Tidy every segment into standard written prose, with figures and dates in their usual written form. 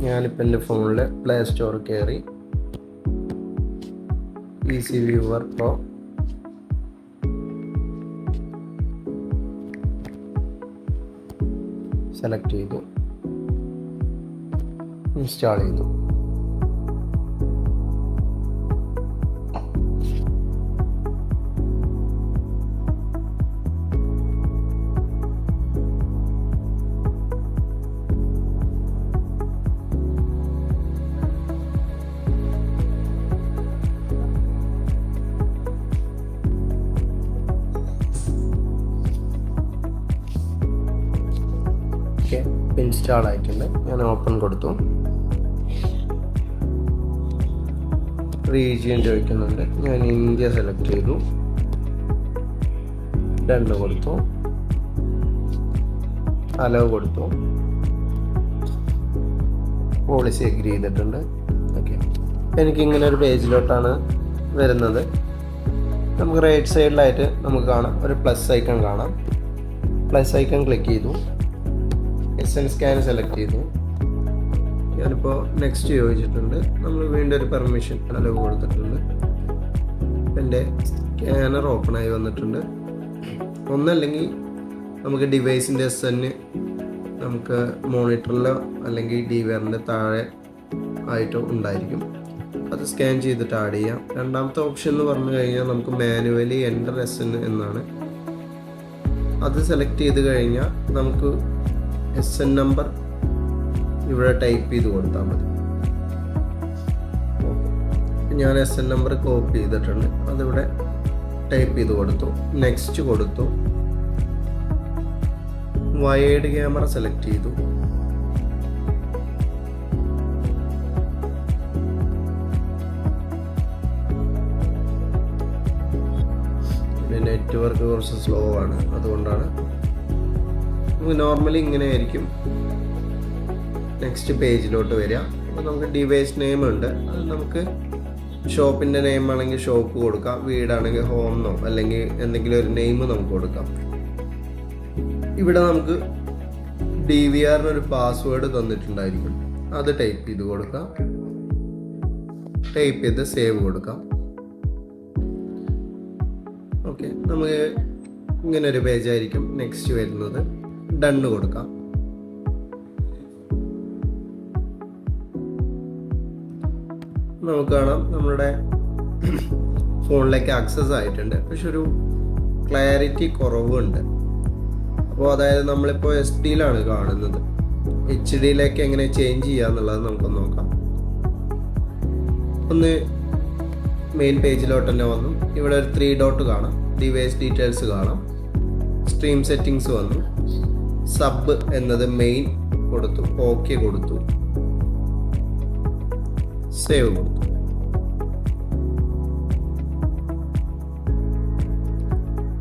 ഞാനിപ്പോൾ എൻ്റെ ഫോണിൽ പ്ലേ സ്റ്റോർ കയറി ഈസി വ്യൂവർ പ്രോ സെലക്ട് ചെയ്തു, ഇൻസ്റ്റാൾ ചെയ്തു. ഇൻസ്റ്റാൾ ആയിട്ടുണ്ട്. ഞാൻ ഓപ്പൺ കൊടുത്തു. റീജിയൻ ചോദിക്കുന്നുണ്ട്. ഞാൻ ഇന്ത്യ സെലക്ട് ചെയ്തു, ഡൺ കൊടുത്തു, അലോ കൊടുത്തു, പോളിസി അഗ്രി ചെയ്തിട്ടുണ്ട്. ഓക്കെ, എനിക്കിങ്ങനെ ഒരു പേജിലോട്ടാണ് വരുന്നത്. നമുക്ക് റൈറ്റ് സൈഡിലായിട്ട് നമുക്ക് കാണാം ഒരു പ്ലസ് ഐക്കൺ കാണാം. പ്ലസ് ഐക്കൺ ക്ലിക്ക് ചെയ്തു, SN സ്കാൻ സെലക്ട് ചെയ്തു. ഞാനിപ്പോൾ നെക്സ്റ്റ് ചോദിച്ചിട്ടുണ്ട്. നമ്മൾ വീണ്ടും ഒരു പെർമിഷൻ അലോ കൊടുത്തിട്ടുണ്ട്. എൻ്റെ സ്കാനർ ഓപ്പൺ ആയി വന്നിട്ടുണ്ട്. ഒന്നല്ലെങ്കിൽ നമുക്ക് ഡിവൈസിൻ്റെ SN നമുക്ക് മോണിറ്ററിലോ അല്ലെങ്കിൽ DVRൻ്റെ താഴെ ആയിട്ടോ ഉണ്ടായിരിക്കും. അത് സ്കാൻ ചെയ്തിട്ട് ആഡ് ചെയ്യാം. രണ്ടാമത്തെ ഓപ്ഷൻ എന്ന് പറഞ്ഞു കഴിഞ്ഞാൽ നമുക്ക് മാനുവലി എൻ്റർ SN എന്നാണ്. അത് സെലക്ട് ചെയ്ത് കഴിഞ്ഞാൽ നമുക്ക് SN നമ്പർ ഇവിടെ ടൈപ്പ് ചെയ്ത് കൊടുത്താൽ മതി. ഞാൻ SN നമ്പർ കോപ്പി ചെയ്തിട്ടുണ്ട്, അതിവിടെ ടൈപ്പ് ചെയ്ത് കൊടുത്തു, നെക്സ്റ്റ് കൊടുത്തു. വയേർഡ് ക്യാമറ സെലക്ട് ചെയ്തു. നെറ്റ്വർക്ക് കുറച്ച് സ്ലോ ആണ്, അതുകൊണ്ടാണ്. നോർമലി ഇങ്ങനെ ആയിരിക്കും നെക്സ്റ്റ് പേജിലോട്ട് വരിക. അപ്പോൾ നമുക്ക് ഡിവൈസ് നെയിം ഉണ്ട്, അത് നമുക്ക് ഷോപ്പിൻ്റെ നെയിം ആണെങ്കിൽ ഷോപ്പ് കൊടുക്കാം, വീടാണെങ്കിൽ ഹോമെന്നോ അല്ലെങ്കിൽ എന്തെങ്കിലും ഒരു നെയിം നമുക്ക് കൊടുക്കാം. ഇവിടെ നമുക്ക് DVRന് ഒരു പാസ്വേഡ് തന്നിട്ടുണ്ടായിരിക്കും, അത് ടൈപ്പ് ചെയ്ത് കൊടുക്കാം. ടൈപ്പ് ചെയ്ത് സേവ് കൊടുക്കാം. ഓക്കെ, നമുക്ക് ഇങ്ങനെ ഒരു പേജായിരിക്കും നെക്സ്റ്റ് വരുന്നത്. ഡണ്ണ് കൊടുക്കാം. നമുക്ക് കാണാം നമ്മുടെ ഫോണിലേക്ക് ആക്സസ് ആയിട്ടുണ്ട്, പക്ഷെ ഒരു ക്ലാരിറ്റി കുറവുണ്ട്. അപ്പോൾ അതായത് നമ്മളിപ്പോൾ SD-യിലാണ് കാണുന്നത്. HD-യിലേക്ക് എങ്ങനെ ചേഞ്ച് ചെയ്യുക എന്നുള്ളത് നമുക്കൊന്ന് നോക്കാം. ഒന്ന് മെയിൻ പേജിലോട്ട് തന്നെ വന്നു. ഇവിടെ ഒരു 3 ഡോട്ട് കാണാം, ഡിവൈസ് ഡീറ്റെയിൽസ് കാണാം, സ്ട്രീം സെറ്റിങ്സ് വന്നു, സബ് എന്നത് മെയിൻ കൊടുത്തു, ഓക്കെ കൊടുത്തു, സേവ് കൊടുത്തു.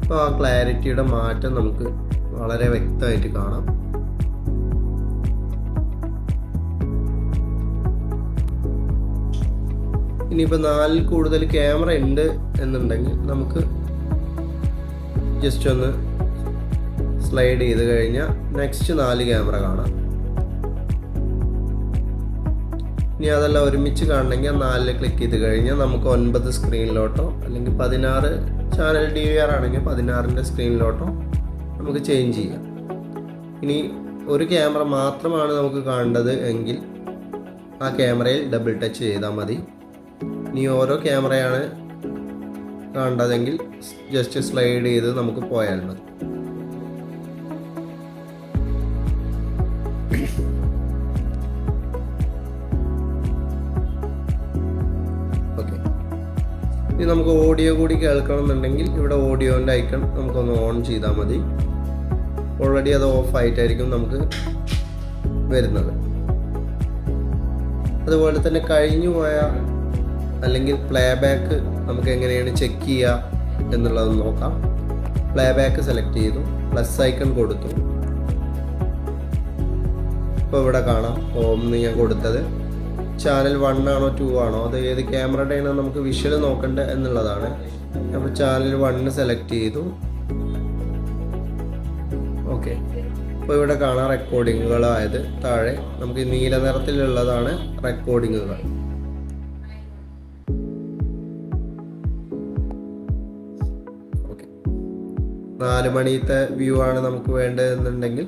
അപ്പോൾ ആ ക്ലാരിറ്റിയുടെ മാറ്റം നമുക്ക് വളരെ വ്യക്തമായിട്ട് കാണാം. ഇനിയിപ്പോൾ 4-ൽ കൂടുതൽ ക്യാമറ ഉണ്ട് എന്നുണ്ടെങ്കിൽ നമുക്ക് ജസ്റ്റ് ഒന്ന് സ്ലൈഡ് ചെയ്ത് കഴിഞ്ഞാൽ നെക്സ്റ്റ് 4 ക്യാമറ കാണാം. ഇനി അതെല്ലാം ഒരുമിച്ച് കാണണമെങ്കിൽ 4-ൽ ക്ലിക്ക് ചെയ്ത് കഴിഞ്ഞാൽ നമുക്ക് 9 സ്ക്രീനിലോട്ടോ അല്ലെങ്കിൽ 16 ചാനൽ DVR ആണെങ്കിൽ 16ൻ്റെ സ്ക്രീനിലോട്ടോ നമുക്ക് ചേഞ്ച് ചെയ്യാം. ഇനി ഒരു ക്യാമറ മാത്രമാണ് നമുക്ക് കാണേണ്ടത് എങ്കിൽ ആ ക്യാമറയിൽ ഡബിൾ ടച്ച് ചെയ്താൽ മതി. ഇനി ഓരോ ക്യാമറയാണ് കാണേണ്ടതെങ്കിൽ ജസ്റ്റ് സ്ലൈഡ് ചെയ്ത് നമുക്ക് പോയാൽ മതി. ഓക്കെ, ഇനി നമുക്ക് ഓഡിയോ കൂടി കേൾക്കണം എന്നുണ്ടെങ്കിൽ ഇവിടെ ഓഡിയോൻ്റെ ഐക്കൺ നമുക്കൊന്ന് ഓൺ ചെയ്താൽ മതി. ഓൾറെഡി അത് ഓഫ് ആയിട്ടായിരിക്കും നമുക്ക് വരുന്നത്. അതുപോലെ തന്നെ കഴിഞ്ഞു പോയ അല്ലെങ്കിൽ പ്ലേ ബാക്ക് നമുക്ക് എങ്ങനെയാണ് ചെക്ക് ചെയ്യുക എന്നുള്ളത് നോക്കാം. പ്ലേ ബാക്ക് സെലക്ട് ചെയ്തു, പ്ലസ് ഐക്കൺ കൊടുത്തു. ഇപ്പോൾ ഇവിടെ കാണാം ഹോമെന്ന് ഞാൻ കൊടുത്തത് ചാനൽ 1 ആണോ 2 ആണോ, അത് ഏത് ക്യാമറയുടെ ആണോ നമുക്ക് വിഷ്വൽ നോക്കേണ്ടത് എന്നുള്ളതാണ്. അപ്പോൾ ചാനൽ 1 സെലക്ട് ചെയ്തു. ഓക്കെ, അപ്പോൾ ഇവിടെ കാണാം റെക്കോർഡിങ്ങുകളായത് താഴെ നമുക്ക് നീല നിറത്തിലുള്ളതാണ് റെക്കോർഡിങ്ങുകൾ. ഓക്കെ, 4 മണിത്തെ വ്യൂ ആണ് നമുക്ക് വേണ്ടതെന്നുണ്ടെങ്കിൽ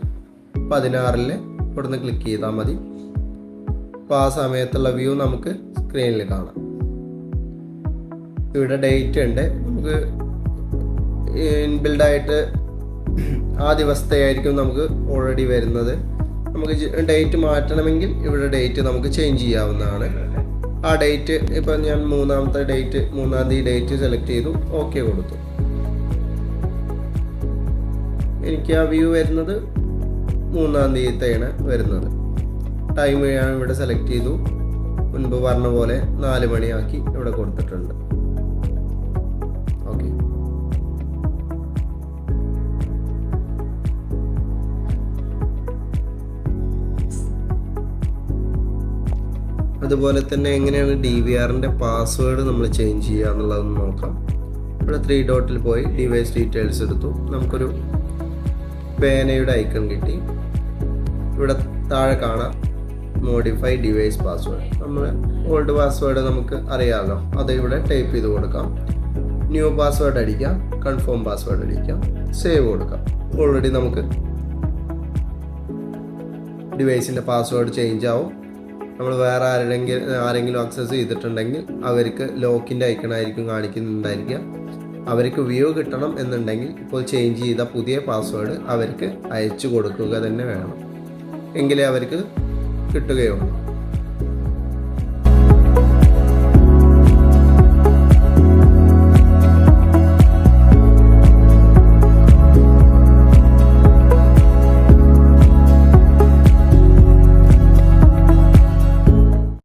16-ൽ ഇവിടുന്ന് ക്ലിക്ക് ചെയ്താൽ മതി. അപ്പോൾ ആ സമയത്തുള്ള വ്യൂ നമുക്ക് സ്ക്രീനിൽ കാണാം. ഇവിടെ ഡേറ്റ് ഉണ്ട്, നമുക്ക് ഇൻബിൽഡായിട്ട് ആ ദിവസത്തെ ആയിരിക്കും നമുക്ക് ഓൾറെഡി വരുന്നത്. നമുക്ക് ഡേറ്റ് മാറ്റണമെങ്കിൽ ഇവിടെ ഡേറ്റ് നമുക്ക് ചേഞ്ച് ചെയ്യാവുന്നതാണ്. ആ ഡേറ്റ് ഇപ്പം ഞാൻ 3-ാം തീയതി ഡേറ്റ് സെലക്ട് ചെയ്തു, ഓക്കെ കൊടുത്തു. എനിക്ക് ആ വ്യൂ വരുന്നത് 3-ാം തീയതിയാണ് വരുന്നത്. ടൈം ഞാൻ ഇവിടെ സെലക്ട് ചെയ്തു, മുൻപ് പറഞ്ഞ പോലെ 4 മണിയാക്കി ഇവിടെ കൊടുത്തിട്ടുണ്ട്. ഓക്കെ, അതുപോലെ തന്നെ എങ്ങനെയാണ് DVRൻ്റെ പാസ്വേഡ് നമ്മൾ ചേഞ്ച് ചെയ്യുക എന്നുള്ളതൊന്ന് നോക്കാം. ഇവിടെ 3 ഡോട്ടിൽ പോയി ഡിവൈസ് ഡീറ്റെയിൽസ് എടുത്തു. നമുക്കൊരു പേനയുടെ ഐക്കൺ കിട്ടി. ഇവിടെ താഴെ കാണാം മോഡിഫൈ ഡിവൈസ് പാസ്വേഡ്. നമ്മൾ ഓൾഡ് പാസ്വേഡ് നമുക്ക് അറിയാമല്ലോ, അത് ഇവിടെ ടൈപ്പ് ചെയ്ത് കൊടുക്കാം. ന്യൂ പാസ്വേഡ് അടിക്കാം, കൺഫേം പാസ്വേഡ് അടിക്കാം, സേവ് കൊടുക്കാം. ഓൾറെഡി നമുക്ക് ഡിവൈസിൻ്റെ പാസ്വേഡ് ചേഞ്ച് ആവും. നമ്മൾ വേറെ ആരെങ്കിലും ആക്സസ് ചെയ്തിട്ടുണ്ടെങ്കിൽ അവർക്ക് ലോക്കിൻ്റെ ഐക്കണായിരിക്കും കാണിക്കുന്നുണ്ടായിരിക്കുക. അവർക്ക് വ്യൂ കിട്ടണം എന്നുണ്ടെങ്കിൽ ഇപ്പോൾ ചേഞ്ച് ചെയ്ത പുതിയ പാസ്വേഡ് അവർക്ക് അയച്ചു കൊടുക്കുക തന്നെ വേണം, എങ്കിലേ അവർക്ക് കിട്ടുകയുള്ളൂ.